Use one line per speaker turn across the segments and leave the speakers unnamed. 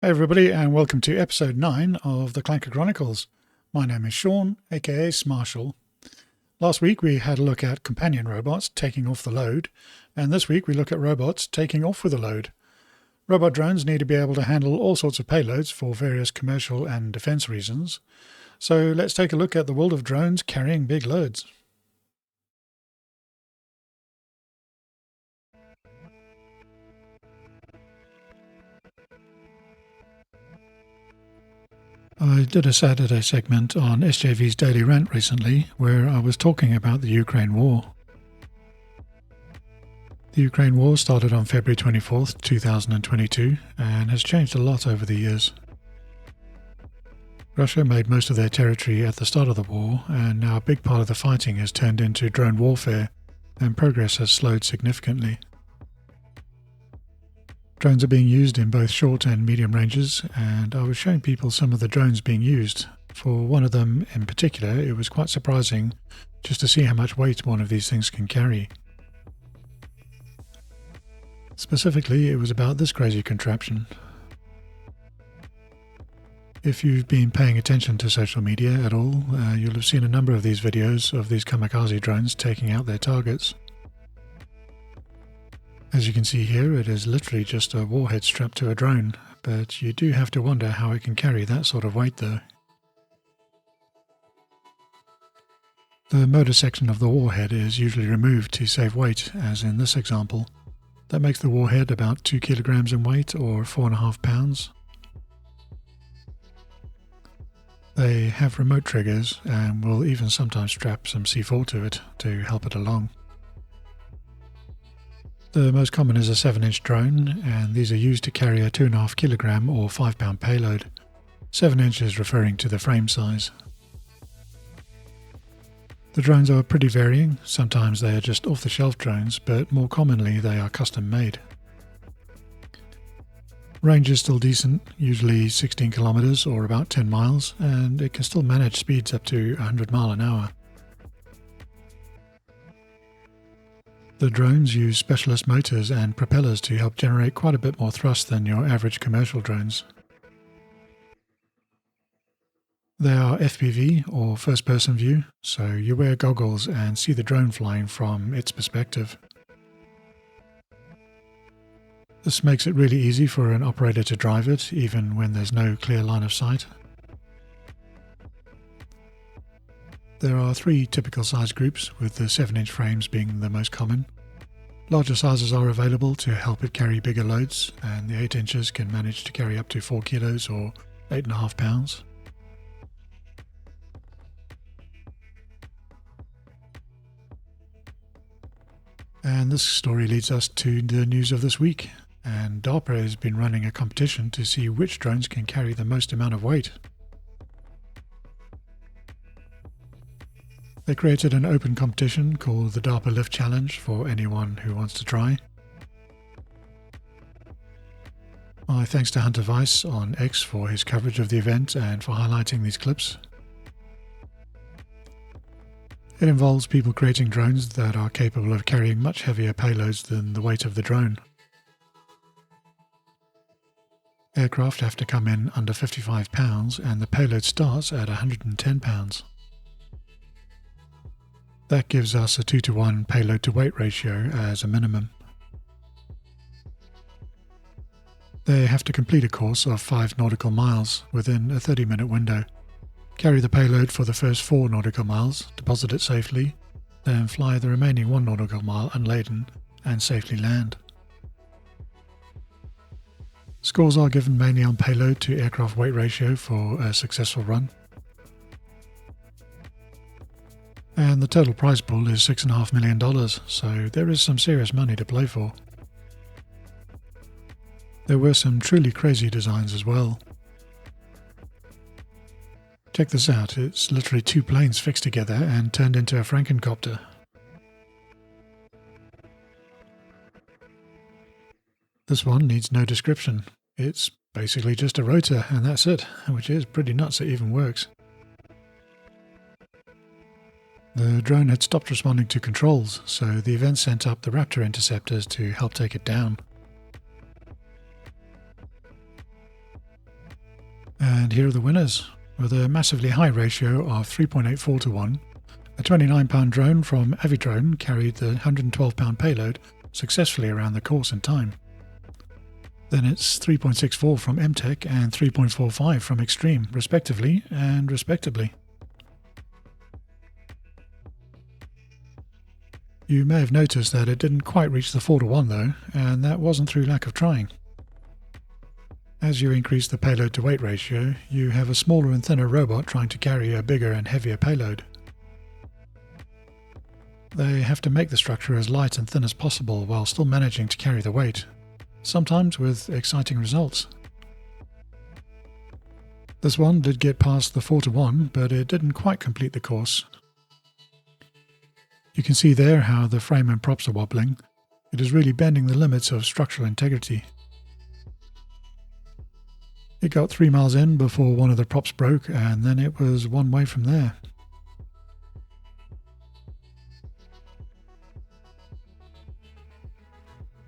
Hey everybody, and welcome to episode 9 of the Clanker Chronicles. My name is Sean, aka Smarshall. Last week we had a look at companion robots taking off the load, and this week we look at robots taking off with a load. Robot drones need to be able to handle all sorts of payloads for various commercial and defense reasons. So let's take a look at the world of drones carrying big loads. I did a Saturday segment on SJV's Daily Rant recently where I was talking about the Ukraine war. The Ukraine war started on February 24th, 2022 and has changed a lot over the years. Russia made most of their territory at the start of the war, and now a big part of the fighting has turned into drone warfare, and progress has slowed significantly. Drones are being used in both short and medium ranges, and I was showing people some of the drones being used. For one of them in particular, it was quite surprising just to see how much weight one of these things can carry. Specifically, it was about this crazy contraption. If you've been paying attention to social media at all, you'll have seen a number of these videos of these kamikaze drones taking out their targets. As you can see here, it is literally just a warhead strapped to a drone, but you do have to wonder how it can carry that sort of weight though. The motor section of the warhead is usually removed to save weight, as in this example. That makes the warhead about 2 kilograms in weight, or 4.5 pounds. They have remote triggers and will even sometimes strap some C4 to it to help it along. The most common is a 7-inch drone, and these are used to carry a 2.5 kilogram or 5 pound payload. 7 inches referring to the frame size. The drones are pretty varying. Sometimes they are just off-the-shelf drones, but more commonly they are custom made. Range is still decent, usually 16 kilometers or about 10 miles, and it can still manage speeds up to 100 miles an hour. The drones use specialist motors and propellers to help generate quite a bit more thrust than your average commercial drones. They are FPV or first-person view, so you wear goggles and see the drone flying from its perspective. This makes it really easy for an operator to drive it, even when there's no clear line of sight. There are 3 typical size groups, with the 7-inch frames being the most common. Larger sizes are available to help it carry bigger loads, and the 8 inches can manage to carry up to 4 kilos or 8.5 pounds. And this story leads us to the news of this week, and DARPA has been running a competition to see which drones can carry the most amount of weight. They created an open competition called the DARPA Lift Challenge for anyone who wants to try. My thanks to Hunter Weiss on X for his coverage of the event and for highlighting these clips. It involves people creating drones that are capable of carrying much heavier payloads than the weight of the drone. Aircraft have to come in under 55 pounds and the payload starts at 110 pounds. That gives us a 2-to-1 payload to weight ratio as a minimum. They have to complete a course of 5 nautical miles within a 30-minute window, carry the payload for the first 4 nautical miles, deposit it safely, then fly the remaining 1 nautical mile unladen and safely land. Scores are given mainly on payload to aircraft weight ratio for a successful run. And the total prize pool is $6.5 million, so there is some serious money to play for. There were some truly crazy designs as well. Check this out, it's literally 2 planes fixed together and turned into a Frankencopter. This one needs no description. It's basically just a rotor and that's it, which is pretty nuts it even works. The drone had stopped responding to controls, so the event sent up the Raptor interceptors to help take it down. And here are the winners. With a massively high ratio of 3.84 to 1, a 29-pound drone from Avidrone carried the 112-pound payload successfully around the course in time. Then it's 3.64 from MTech and 3.45 from Extreme, respectively and respectively. You may have noticed that it didn't quite reach the 4 to 1 though, and that wasn't through lack of trying. As you increase the payload to weight ratio, you have a smaller and thinner robot trying to carry a bigger and heavier payload. They have to make the structure as light and thin as possible while still managing to carry the weight, sometimes with exciting results. This one did get past the 4 to 1, but it didn't quite complete the course. You can see there how the frame and props are wobbling. It is really bending the limits of structural integrity. It got 3 miles in before one of the props broke, and then it was one way from there.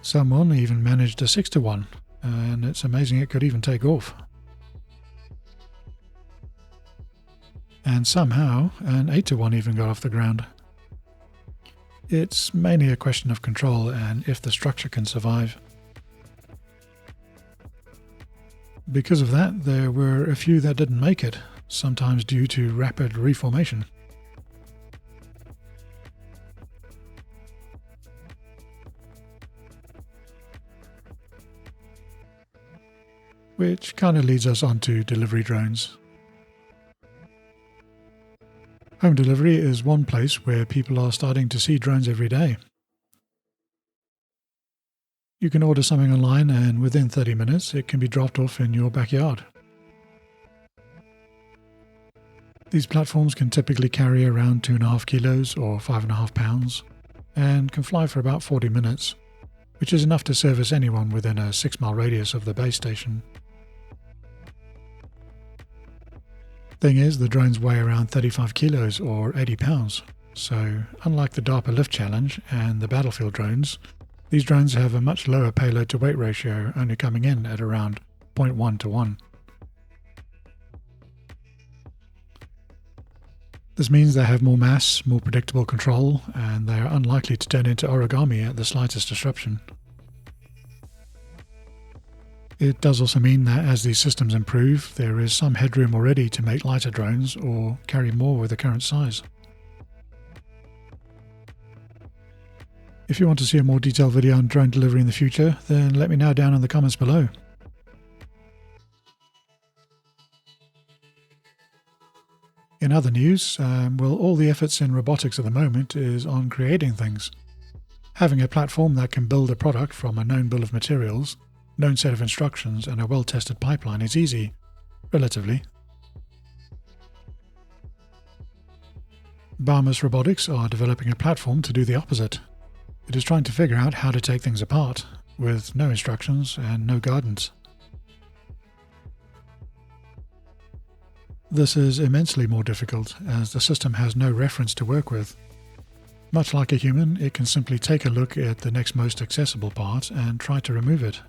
Someone even managed a 6 to 1, and it's amazing it could even take off. And somehow an 8 to 1 even got off the ground. It's mainly a question of control and if the structure can survive. Because of that, there were a few that didn't make it, sometimes due to rapid reformation. Which kind of leads us on to delivery drones. Home delivery is one place where people are starting to see drones every day. You can order something online and within 30 minutes it can be dropped off in your backyard. These platforms can typically carry around 2.5 kilos or 5.5 pounds and can fly for about 40 minutes, which is enough to service anyone within a 6-mile radius of the base station. Thing is, the drones weigh around 35 kilos or 80 pounds, so unlike the DARPA Lift Challenge and the battlefield drones, these drones have a much lower payload to weight ratio, only coming in at around 0.1 to 1. This means they have more mass, more predictable control, and they are unlikely to turn into origami at the slightest disruption. It does also mean that as these systems improve, there is some headroom already to make lighter drones or carry more with the current size. If you want to see a more detailed video on drone delivery in the future, then let me know down in the comments below. In other news, all the efforts in robotics at the moment is on creating things. Having a platform that can build a product from a known bill of materials, known set of instructions and a well-tested pipeline is easy, relatively. Barmus Robotics are developing a platform to do the opposite. It is trying to figure out how to take things apart, with no instructions and no guidance. This is immensely more difficult, as the system has no reference to work with. Much like a human, it can simply take a look at the next most accessible part and try to remove it.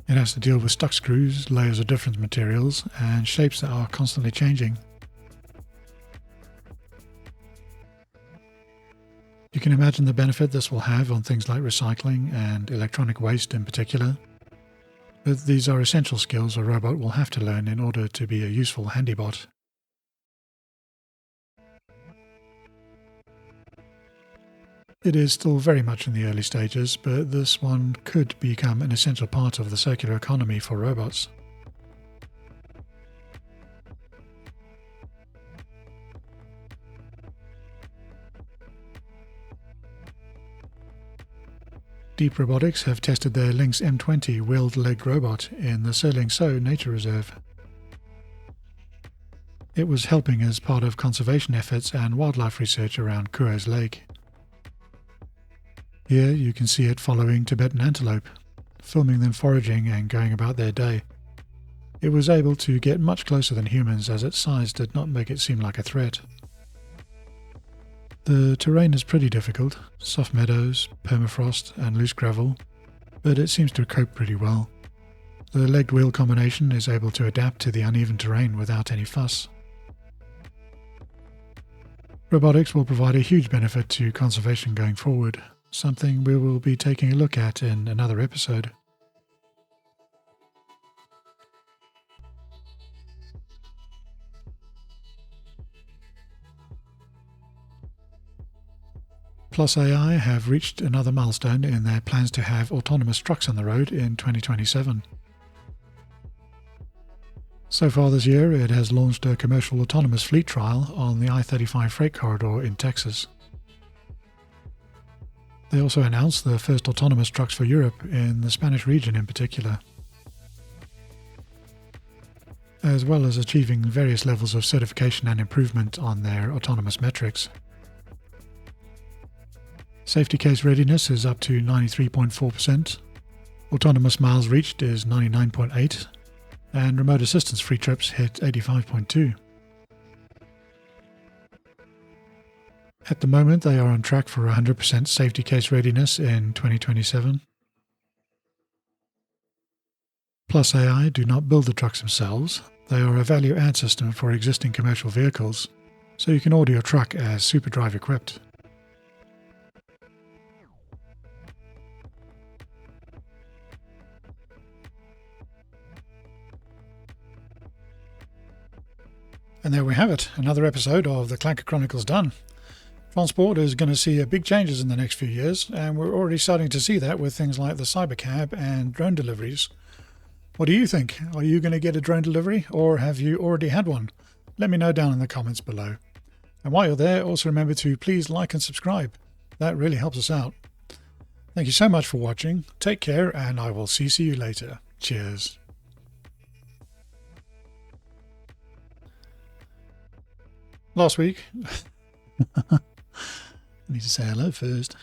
It has to deal with stuck screws, layers of different materials, and shapes that are constantly changing. You can imagine the benefit this will have on things like recycling and electronic waste in particular, but these are essential skills a robot will have to learn in order to be a useful handybot. It is still very much in the early stages, but this one could become an essential part of the circular economy for robots. Deep Robotics have tested their Lynx M20 wheeled-legged robot in the Serling-So Nature Reserve. It was helping as part of conservation efforts and wildlife research around Kuos Lake. Here you can see it following Tibetan antelope, filming them foraging and going about their day. It was able to get much closer than humans as its size did not make it seem like a threat. The terrain is pretty difficult, soft meadows, permafrost and loose gravel, but it seems to cope pretty well. The legged wheel combination is able to adapt to the uneven terrain without any fuss. Robotics will provide a huge benefit to conservation going forward, something we will be taking a look at in another episode. Plus AI have reached another milestone in their plans to have autonomous trucks on the road in 2027. So far this year, it has launched a commercial autonomous fleet trial on the I-35 freight corridor in Texas. They also announced the first autonomous trucks for Europe, in the Spanish region in particular, as well as achieving various levels of certification and improvement on their autonomous metrics. Safety case readiness is up to 93.4%, autonomous miles reached is 99.8%, and remote assistance free trips hit 85.2%. At the moment, they are on track for 100% safety case readiness in 2027. Plus AI do not build the trucks themselves. They are a value add system for existing commercial vehicles, so you can order your truck as SuperDrive equipped. And there we have it, another episode of the Clanker Chronicles done. Transport is going to see big changes in the next few years, and we're already starting to see that with things like the Cybercab and drone deliveries. What do you think? Are you going to get a drone delivery, or have you already had one? Let me know down in the comments below. And while you're there, also remember to please like and subscribe. That really helps us out. Thank you so much for watching. Take care, and I will see you later. Cheers. Last week, I need to say hello first.